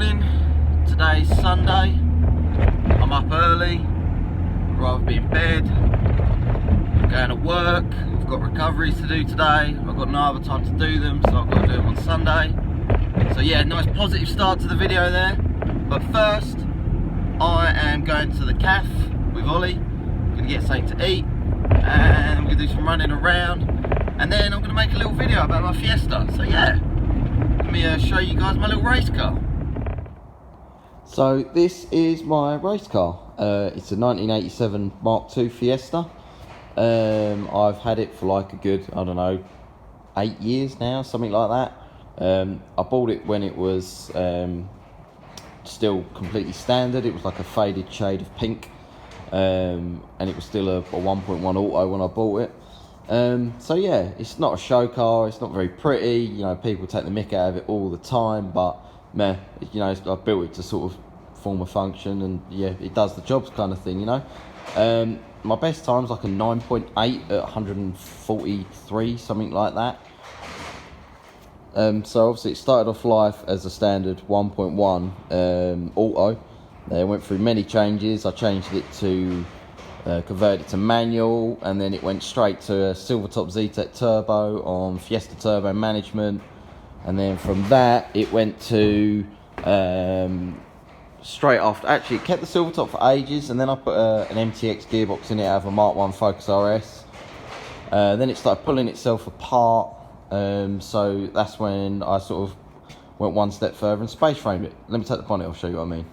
morning. Today's Sunday. I'm up early. I'd rather be in bed. I'm going to work. I've got recoveries to do today. I've got no other time to do them, so I've got to do them on Sunday. So yeah, nice positive start to the video there. But first, I am going to the cafe with Ollie. I'm going to get something to eat, and I'm going to do some running around, and then I'm going to make a little video about my Fiesta. So yeah, let me show you guys my little race car. So this is my race car. It's a 1987 Mark II Fiesta. I've had it for like a good, I don't know, 8 years now, something like that. I bought it when it was still completely standard. It was like a faded shade of pink, and it was still a 1.1 auto when I bought it. So yeah, it's not a show car, it's not very pretty, you know, people take the mick out of it all the time, but meh, you know, I built it to sort of form a function, and yeah, it does the jobs kind of thing, you know. My best time's like a 9.8 at 143, something like that. So obviously it started off life as a standard 1.1 auto. It went through many changes. I changed it to converted it to manual, and then it went straight to a Silvertop ZTEC turbo on Fiesta turbo management, and then from that it went to straight after, actually it kept the Silvertop for ages, and then I put an MTX gearbox in it out of a Mark 1 Focus RS. Then it started pulling itself apart. So that's when I sort of went one step further and space framed it. Let me take the bonnet off, show you what I mean.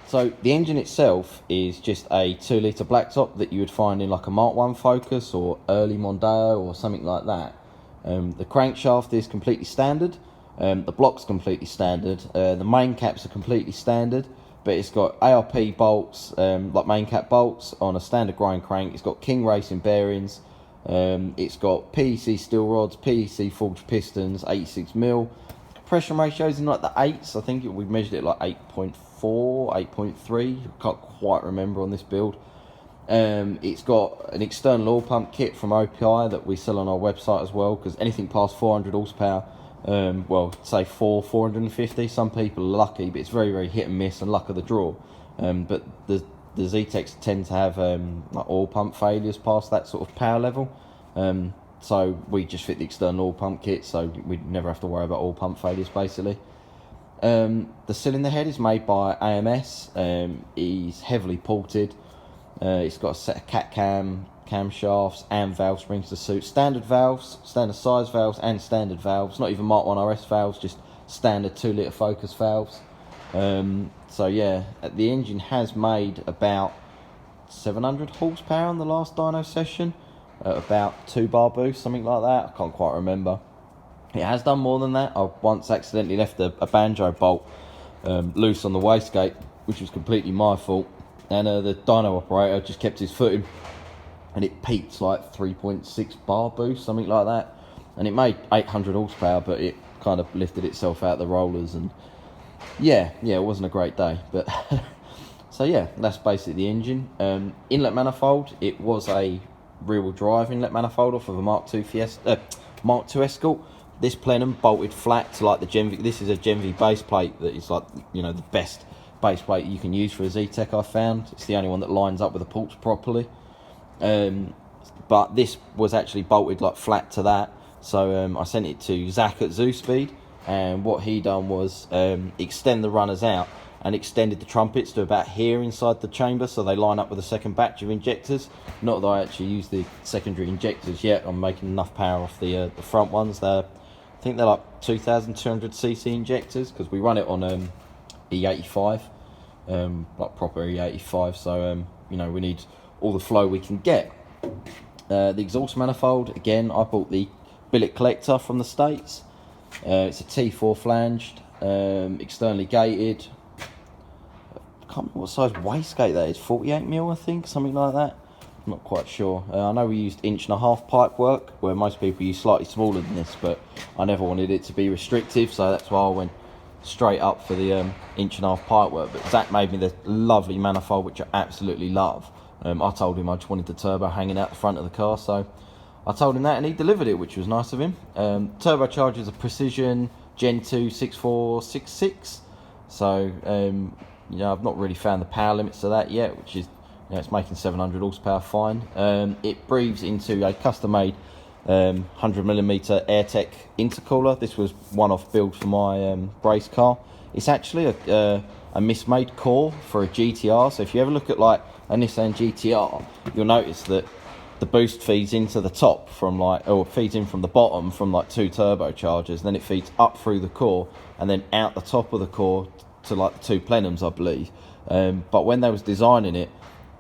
So the engine itself is just a 2 litre blacktop that you would find in like a Mark 1 Focus or early Mondeo or something like that. The crankshaft is completely standard. The block's completely standard. The main caps are completely standard, but it's got ARP bolts, like main cap bolts on a standard grind crank. It's got King Racing bearings. It's got PEC steel rods, PEC forged pistons, 86mm. Compression ratios in like the 8s. I think we measured it like 8.4, 8.3. I can't quite remember on this build. It's got an external oil pump kit from OPI that we sell on our website as well, because anything past 400 horsepower, well, say 450. Some people are lucky, but it's very, very hit and miss and luck of the draw. But the ZTECs tend to have like oil pump failures past that sort of power level, so we just fit the external oil pump kit, so we never have to worry about oil pump failures basically. The cylinder head is made by AMS. He's heavily ported. It's got a set of cat camshafts and valve springs to suit standard valves, standard size valves and standard valves, not even Mark 1 RS valves, just standard 2 litre Focus valves. So yeah, the engine has made about 700 horsepower on the last dyno session, about 2 bar boost, something like that. I can't quite remember. It has done more than that. I once accidentally left a banjo bolt loose on the wastegate, which was completely my fault, and the dyno operator just kept his foot in, and it peaked like 3.6 bar boost, something like that, and it made 800 horsepower, but it kind of lifted itself out the rollers, and yeah, it wasn't a great day, but so yeah, that's basically the engine. Inlet manifold, it was a rear-wheel drive inlet manifold off of a Mark II Fiesta, Mark II Escort. This plenum bolted flat to like the Gen V. This is a Gen V base plate that is like, you know, the best base plate you can use for a ZTEC I've found. It's the only one that lines up with the ports properly. But this was actually bolted like flat to that, so I sent it to Zach at Zoo Speed, and what he done was extend the runners out and extended the trumpets to about here inside the chamber, so they line up with a second batch of injectors. Not that I actually use the secondary injectors yet. I'm making enough power off the front ones. I think they're like 2,200cc injectors, because we run it on E85, like proper E85, so you know, we need all the flow we can get. The exhaust manifold, again, I bought the billet collector from the States. It's a T4 flanged, externally gated. I can't remember what size wastegate that is, 48mm I think, something like that. I'm not quite sure. I know we used 1.5" pipe work, where most people use slightly smaller than this, but I never wanted it to be restrictive, so that's why I went straight up for the 1.5" pipe work. But Zach made me this lovely manifold, which I absolutely love. I told him I just wanted the turbo hanging out the front of the car, so I told him that, and he delivered it, which was nice of him. Turbocharger's a Precision Gen 2 6466, So you know, I've not really found the power limits to that yet, which is, you know, it's making 700 horsepower fine. It breathes into a custom-made 100mm AirTech intercooler. This was one-off build for my race car. It's actually a mismade core for a GTR. So if you ever look at like a Nissan GTR, you'll notice that the boost feeds into the top from like, or feeds in from the bottom from like 2 turbochargers, then it feeds up through the core and then out the top of the core to like the 2 plenums, I believe. But when they was designing it,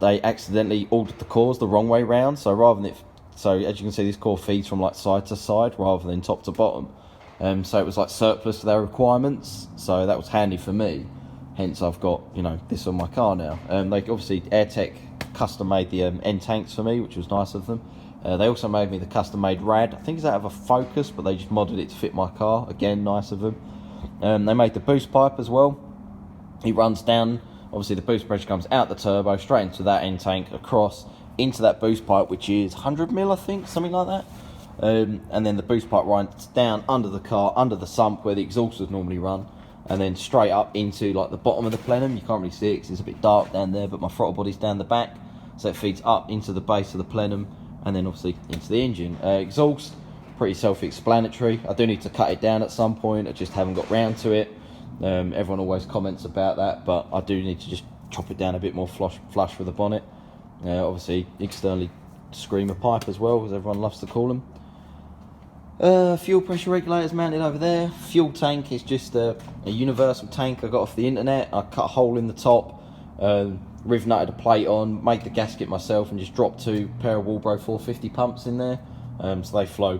they accidentally ordered the cores the wrong way round. So rather than so as you can see, this core feeds from like side to side rather than top to bottom. So it was like surplus to their requirements. So that was handy for me. Hence I've got, you know, this on my car now. They obviously, AirTech custom made the end tanks for me, which was nice of them. They also made me the custom made rad. I think it's out of a Focus, but they just modded it to fit my car. Again, nice of them. They made the boost pipe as well. It runs down, obviously the boost pressure comes out the turbo, straight into that end tank, across into that boost pipe, which is 100mm, I think, something like that. And then the boost pipe runs down under the car, under the sump where the exhaust would normally run, and then straight up into like the bottom of the plenum. You can't really see it because it's a bit dark down there, but my throttle body's down the back, so it feeds up into the base of the plenum and then obviously into the engine. Exhaust, pretty self-explanatory. I do need to cut it down at some point, I just haven't got round to it. Everyone always comments about that, but I do need to just chop it down a bit more flush with the bonnet. Obviously externally screamer pipe as well, as everyone loves to call them. Fuel pressure regulators mounted over there. Fuel tank is just a universal tank I got off the internet. I cut a hole in the top, riv nutted a plate on, made the gasket myself, and just dropped 2 pair of Walbro 450 pumps in there. So they flow.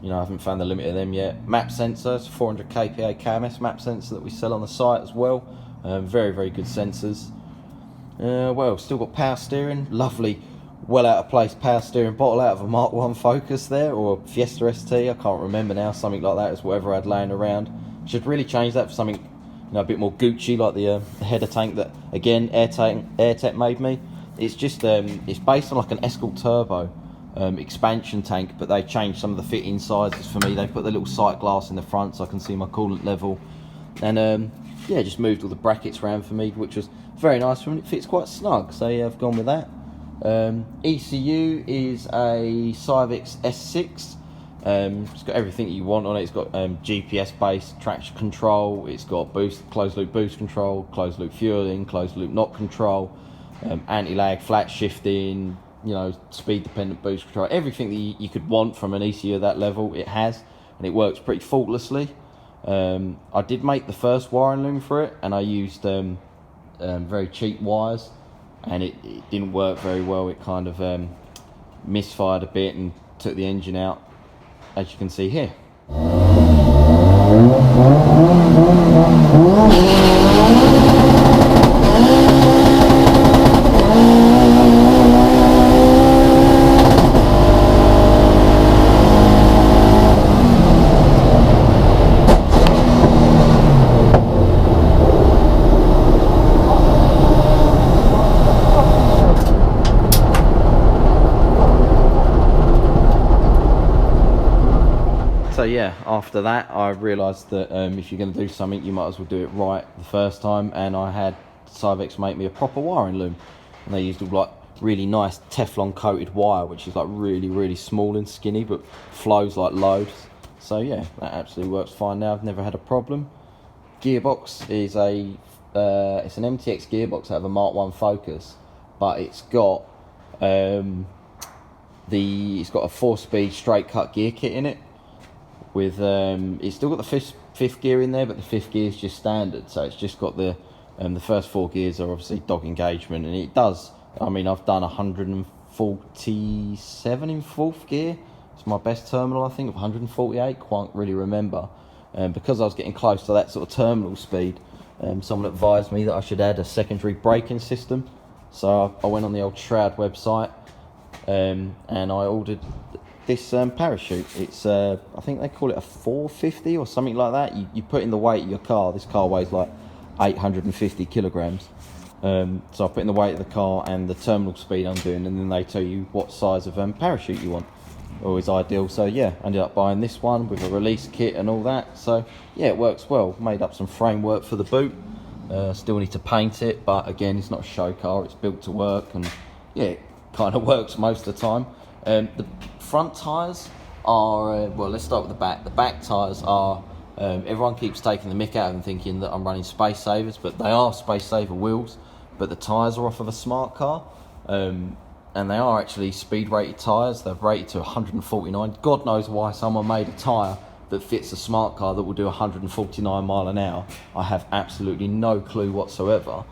You know, I haven't found the limit of them yet. Map sensors, 400 kPa KMS map sensor that we sell on the site as well. Very, very good sensors. Well, still got power steering. Lovely, well out of place power steering bottle out of a Mark 1 Focus there, or a Fiesta ST, I can't remember now. Something like that is whatever I had laying around. Should really change that for something, you know, a bit more Gucci, like the header tank that, again, AirTech made me. It's just, it's based on like an Escort Turbo expansion tank, but they changed some of the fitting sizes for me. They put the little sight glass in the front so I can see my coolant level, and yeah, just moved all the brackets around for me, which was very nice for me. It fits quite snug, so yeah, I've gone with that. ECU is a Civix S6. It's got everything you want on it. It's got GPS based traction control, it's got closed loop boost control, closed loop fueling, closed loop knock control, anti-lag, flat shifting, you know, speed dependent boost control. Everything that you could want from an ECU at that level it has, and it works pretty faultlessly. I did make the first wiring loom for it, and I used very cheap wires, and it didn't work very well. It kind of misfired a bit and took the engine out, as you can see here. So yeah, after that I realised that if you're going to do something, you might as well do it right the first time, and I had Civix make me a proper wiring loom, and they used like really nice Teflon coated wire, which is like really small and skinny but flows like loads. So yeah, that absolutely works fine now. I've never had a problem. Gearbox is it's an MTX gearbox out of a Mark 1 Focus, but it's got it's got a 4-speed straight cut gear kit in it. With it's still got the fifth gear in there, but the 5th gear is just standard, so it's just got the first 4 gears are obviously dog engagement, and it does, I mean, I've done 147 in 4th gear. It's my best terminal, I think, of 148, can't really remember. Because I was getting close to that sort of terminal speed, someone advised me that I should add a secondary braking system, so I went on the old Shroud website, and I ordered this parachute. It's I think they call it a 450 or something like that. You put in the weight of your car. This car weighs like 850 kilograms. So I put in the weight of the car and the terminal speed I'm doing, and then they tell you what size of parachute you want. Always ideal. So yeah, I ended up buying this one with a release kit and all that. So yeah, it works well. Made up some framework for the boot. Still need to paint it, but again, it's not a show car, it's built to work, and yeah, it kind of works most of the time. The front tyres are, well, let's start with the back. The back tyres are, everyone keeps taking the mick out of them thinking that I'm running Space Savers, but they are Space Saver wheels, but the tyres are off of a smart car, and they are actually speed rated tyres. They're rated to 149. God knows why someone made a tyre that fits a smart car that will do 149 mile an hour. I have absolutely no clue whatsoever,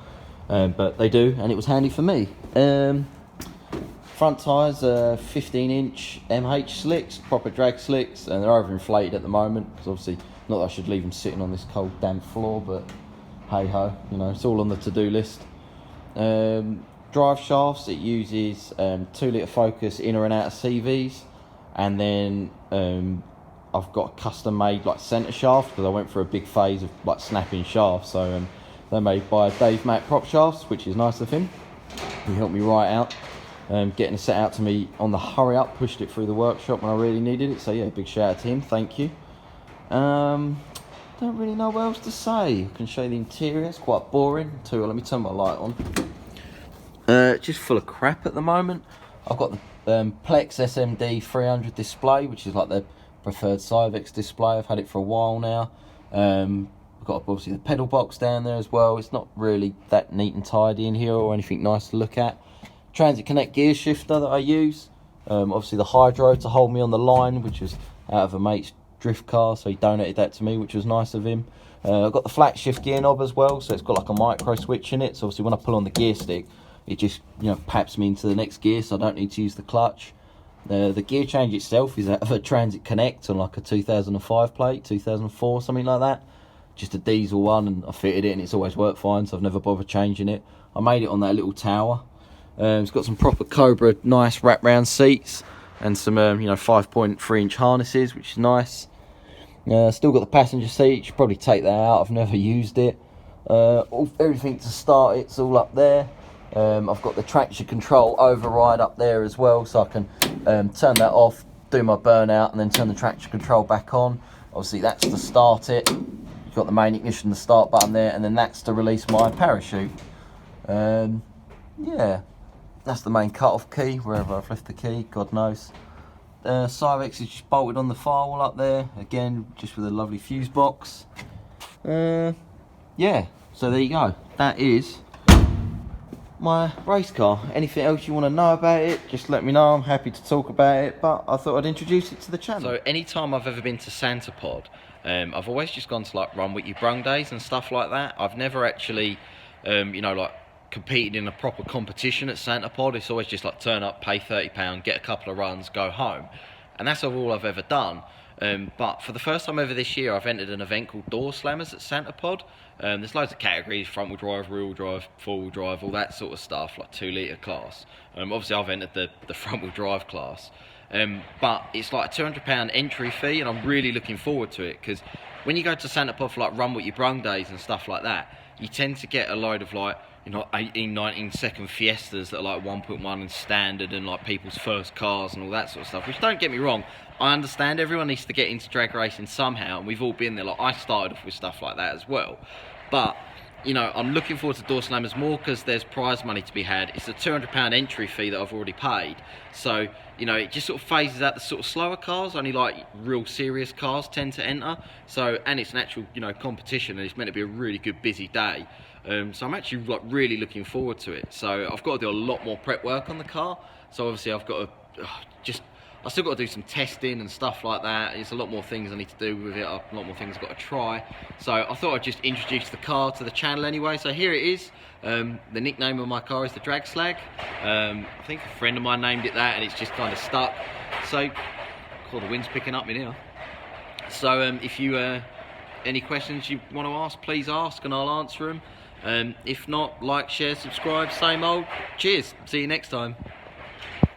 but they do, and it was handy for me. Front tyres are 15-inch MH slicks, proper drag slicks, and they're overinflated at the moment, because obviously, not that I should leave them sitting on this cold damp floor, but hey ho, you know, it's all on the to-do list. Drive shafts, it uses 2-litre Focus inner and outer CVs, and then I've got a custom made like centre shaft, because I went through a big phase of like snapping shafts, so they're made by Dave Mack Prop Shafts, which is nice of him. He helped me right out, getting it set out to me on the hurry up, pushed it through the workshop when I really needed it, so yeah, big shout out to him, thank you. Don't really know what else to say. I can show you the interior, it's quite boring too. Let me turn my light on. Just full of crap at the moment. I've got the Plex SMD 300 display, which is like the preferred Cyvex display. I've had it for a while now. I've got obviously the pedal box down there as well. It's not really that neat and tidy in here or anything nice to look at. Transit Connect gear shifter that I use. Obviously the hydro to hold me on the line, which was out of a mate's drift car, so he donated that to me, which was nice of him. I've got the flat shift gear knob as well, so it's got like a micro switch in it, so obviously when I pull on the gear stick, it just, you know, paps me into the next gear, so I don't need to use the clutch. The gear change itself is out of a Transit Connect on like a 2005 plate, 2004, something like that. Just a diesel one, and I fitted it and it's always worked fine, so I've never bothered changing it. I made it on that little tower. It's got some proper Cobra nice wrap round seats and some you know, 5.3 inch harnesses, which is nice. Still got the passenger seat, you should probably take that out, I've never used it. Everything to start it's all up there. I've got the traction control override up there as well, so I can turn that off, do my burnout, and then turn the traction control back on. Obviously that's to start it. You've got the main ignition, the start button there, and then that's to release my parachute. Yeah, that's the main cut-off key, wherever I've left the key, God knows. Cyvex is just bolted on the firewall up there, again, just with a lovely fuse box. Yeah, so there you go. That is my race car. Anything else you want to know about it, just let me know. I'm happy to talk about it, but I thought I'd introduce it to the channel. So anytime I've ever been to Santa Pod, I've always just gone to like Run With You Brung days and stuff like that. I've never actually you know, like competed in a proper competition at Santa Pod. It's always just like turn up, pay £30, get a couple of runs, go home, and that's all I've ever done. But for the first time ever this year, I've entered an event called Door Slammers at Santa Pod. There's loads of categories: front wheel drive, rear wheel drive, four wheel drive, all that sort of stuff, like 2 litre class. Obviously I've entered the front wheel drive class, but it's like a £200 entry fee, and I'm really looking forward to it, because when you go to Santa Pod for like Run What You Brung days and stuff like that, you tend to get a load of like, you know, 18, 19 second Fiestas that are like 1.1 and standard, and like people's first cars and all that sort of stuff, which, don't get me wrong, I understand everyone needs to get into drag racing somehow, and we've all been there. Like, I started off with stuff like that as well, but you know, I'm looking forward to Door Slammers more because there's prize money to be had. It's a £200 entry fee that I've already paid, so you know, it just sort of phases out the sort of slower cars. Only like real serious cars tend to enter. So, and it's an actual, you know, competition, and it's meant to be a really good busy day. So I'm actually like really looking forward to it. So I've got to do a lot more prep work on the car. So obviously I've got to I still got to do some testing and stuff like that. There's a lot more things I need to do with it, a lot more things I've got to try. So I thought I'd just introduce the car to the channel anyway. So here it is. The nickname of my car is the Drag Slag. I think a friend of mine named it that, and it's just kind of stuck. So, cool, the wind's picking up me now. So if you any questions you want to ask, please ask and I'll answer them. If not, like, share, subscribe, same old. Cheers, see you next time.